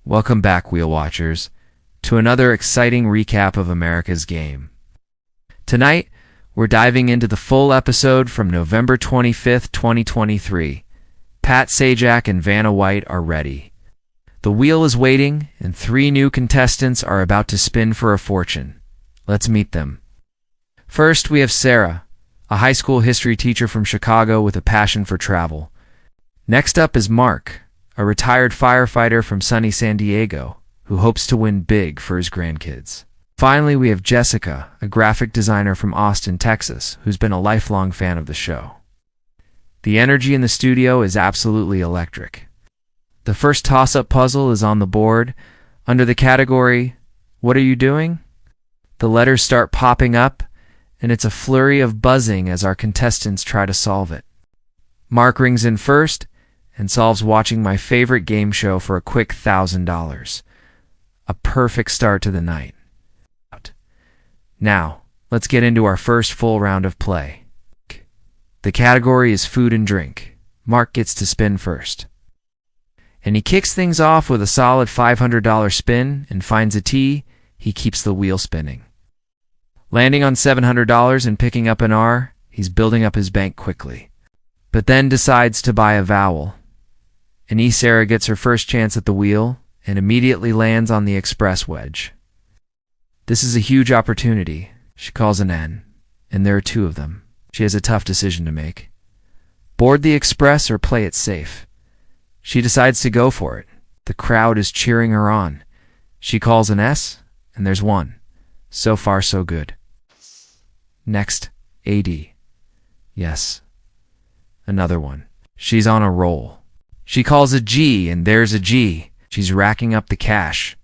Welcome back, Wheel Watchers, to another exciting recap of America's Game. Tonight, we're diving into the full episode from November 25th, 2023. Pat Sajak and Vanna White are ready. The wheel is waiting, and 3 new contestants are about to spin for a fortune. Let's meet them. First, we have Sarah, a high school history teacher from Chicago with a passion for travel. Next up is Mark, a retired firefighter from sunny San Diego, who hopes to win big for his grandkids. Finally, we have Jessica, a graphic designer from Austin, Texas, who's been a lifelong fan of the show. The energy in the studio is absolutely electric. The first toss-up puzzle is on the board. Under the category, "What are you doing?" the letters start popping up, and it's a flurry of buzzing as our contestants try to solve it. Mark rings in first and solves watching my favorite game show for a quick $1,000. A perfect start to the night. Now, let's get into our first full round of play. The category is food and drink. Mark gets to spin first. And he kicks things off with a solid $500 spin and finds a T. He keeps the wheel spinning. Landing on $700 and picking up an R, he's building up his bank quickly. But then decides to buy a vowel. And Sarah gets her first chance at the wheel and immediately lands on the express wedge. This is a huge opportunity. She calls an N, and there are 2 of them. She has a tough decision to make. Board the express or play it safe. She decides to go for it. The crowd is cheering her on. She calls an S, and there's 1. So far, so good. Next, AD. Yes. Another one. She's on a roll. She calls a G, and there's a G. She's racking up the cash.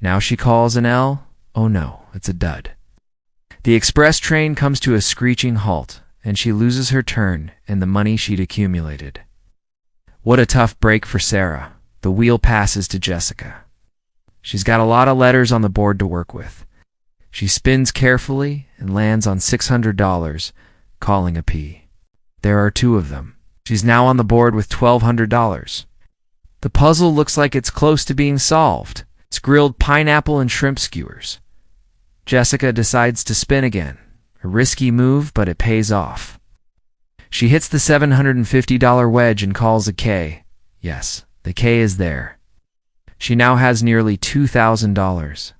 Now she calls an L. Oh no, it's a dud. The express train comes to a screeching halt, and she loses her turn and the money she'd accumulated. What a tough break for Sarah. The wheel passes to Jessica. She's got a lot of letters on the board to work with. She spins carefully and lands on $600, calling a P. There are 2 of them. She's now on the board with $1,200. The puzzle looks like it's close to being solved. It's grilled pineapple and shrimp skewers. Jessica decides to spin again. A risky move, but it pays off. She hits the $750 wedge and calls a K. Yes, the K is there. She now has nearly $2,000.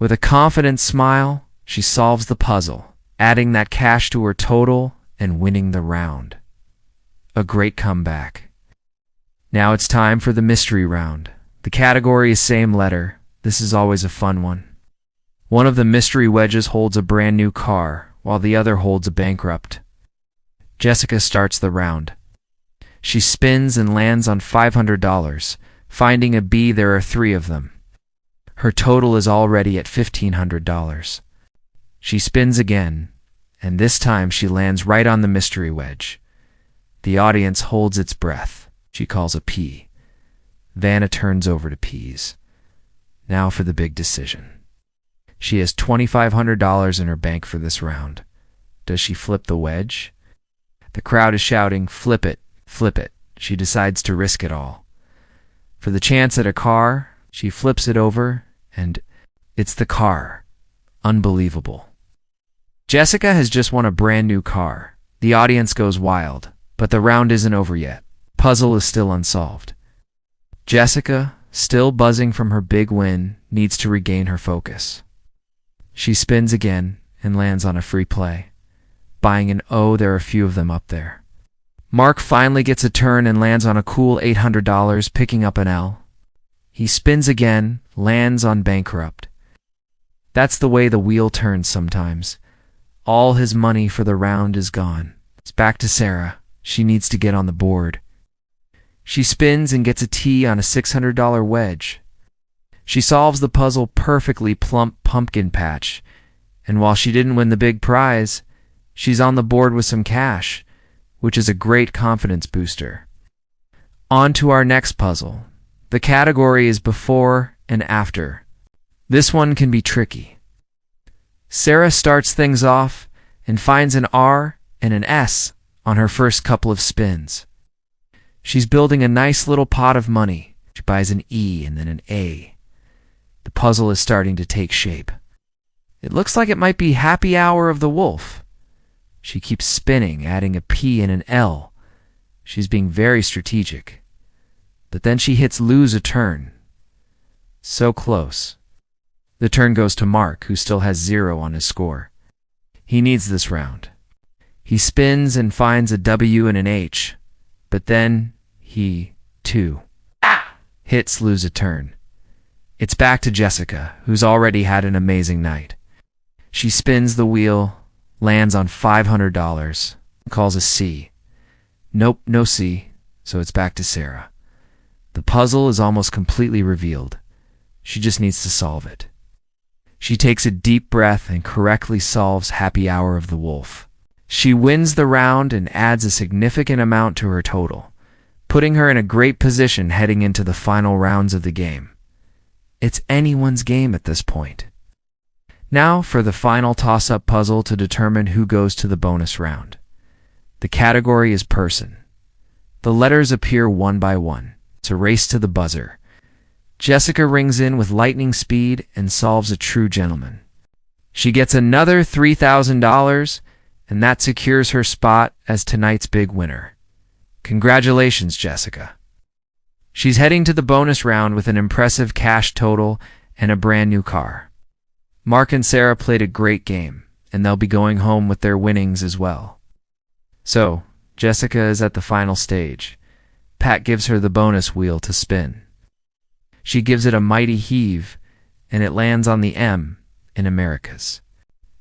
With a confident smile, she solves the puzzle, adding that cash to her total and winning the round. A great comeback. Now it's time for the mystery round. The category is same letter. This is always a fun one. One of the mystery wedges holds a brand new car, while the other holds a bankrupt. Jessica starts the round. She spins and lands on $500. Finding a B, there are 3 of them. Her total is already at $1,500. She spins again, and this time she lands right on the mystery wedge. The audience holds its breath. She calls a P. Vanna turns over to P's. Now for the big decision. She has $2,500 in her bank for this round. Does she flip the wedge? The crowd is shouting, "Flip it, flip it." She decides to risk it all. For the chance at a car, she flips it over, and it's the car. Unbelievable. Jessica has just won a brand new car. The audience goes wild, but the round isn't over yet. Puzzle is still unsolved. Jessica, still buzzing from her big win, needs to regain her focus. She spins again and lands on a free play. Buying an O, there are a few of them up there. Mark finally gets a turn and lands on a cool $800, picking up an L. He spins again, lands on bankrupt. That's the way the wheel turns sometimes. All his money for the round is gone. It's back to Sarah. She needs to get on the board. She spins and gets a T on a $600 wedge. She solves the puzzle perfectly plump pumpkin patch, and while she didn't win the big prize, she's on the board with some cash, which is a great confidence booster. On to our next puzzle. The category is before and after. This one can be tricky. Sarah starts things off and finds an R and an S on her first couple of spins. She's building a nice little pot of money. She buys an E and then an A. The puzzle is starting to take shape. It looks like it might be Happy Hour of the Wolf. She keeps spinning, adding a P and an L. She's being very strategic. But then she hits lose a turn. So close. The turn goes to Mark, who still has 0 on his score. He needs this round. He spins and finds a W and an H, but then he, too, hits lose a turn. It's back to Jessica, who's already had an amazing night. She spins the wheel, lands on $500, calls a C. Nope, no C, so it's back to Sarah. The puzzle is almost completely revealed. She just needs to solve it. She takes a deep breath and correctly solves Happy Hour of the Wolf. She wins the round and adds a significant amount to her total, putting her in a great position heading into the final rounds of the game. It's anyone's game at this point. Now for the final toss-up puzzle to determine who goes to the bonus round. The category is person. The letters appear one by one. It's a race to the buzzer. Jessica rings in with lightning speed and solves a true gentleman. She gets another $3,000, and that secures her spot as tonight's big winner. Congratulations, Jessica. She's heading to the bonus round with an impressive cash total and a brand new car. Mark and Sarah played a great game, and they'll be going home with their winnings as well. So, Jessica is at the final stage. Pat gives her the bonus wheel to spin. She gives it a mighty heave, and it lands on the M in Americas.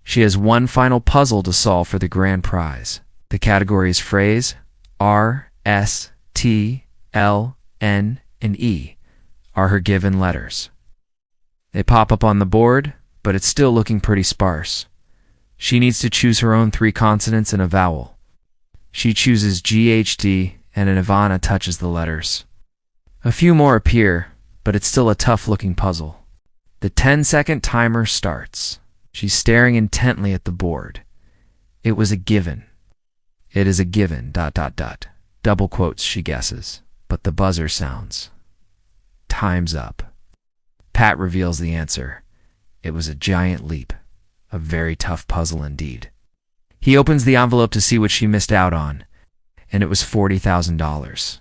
She has one final puzzle to solve for the grand prize. The category is phrase. R, S, T, L, N, and E are her given letters. They pop up on the board, but it's still looking pretty sparse. She needs to choose her own 3 consonants and a vowel. She chooses GHD, and an Ivana touches the letters. A few more appear, but it's still a tough-looking puzzle. The 10-second timer starts. She's staring intently at the board. It was a given. It is a given, ... Double quotes, she guesses, but the buzzer sounds. Time's up. Pat reveals the answer. It was a giant leap. A very tough puzzle indeed. He opens the envelope to see what she missed out on, and it was $40,000.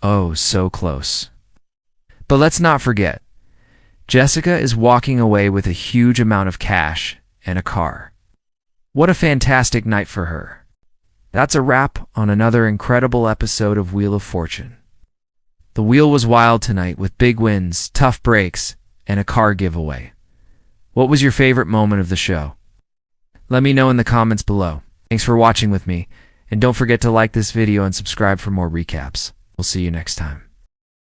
Oh, so close. But let's not forget, Jessica is walking away with a huge amount of cash and a car. What a fantastic night for her. That's a wrap on another incredible episode of Wheel of Fortune. The wheel was wild tonight with big wins, tough breaks, and a car giveaway. What was your favorite moment of the show? Let me know in the comments below. Thanks for watching with me, and don't forget to like this video and subscribe for more recaps. We'll see you next time.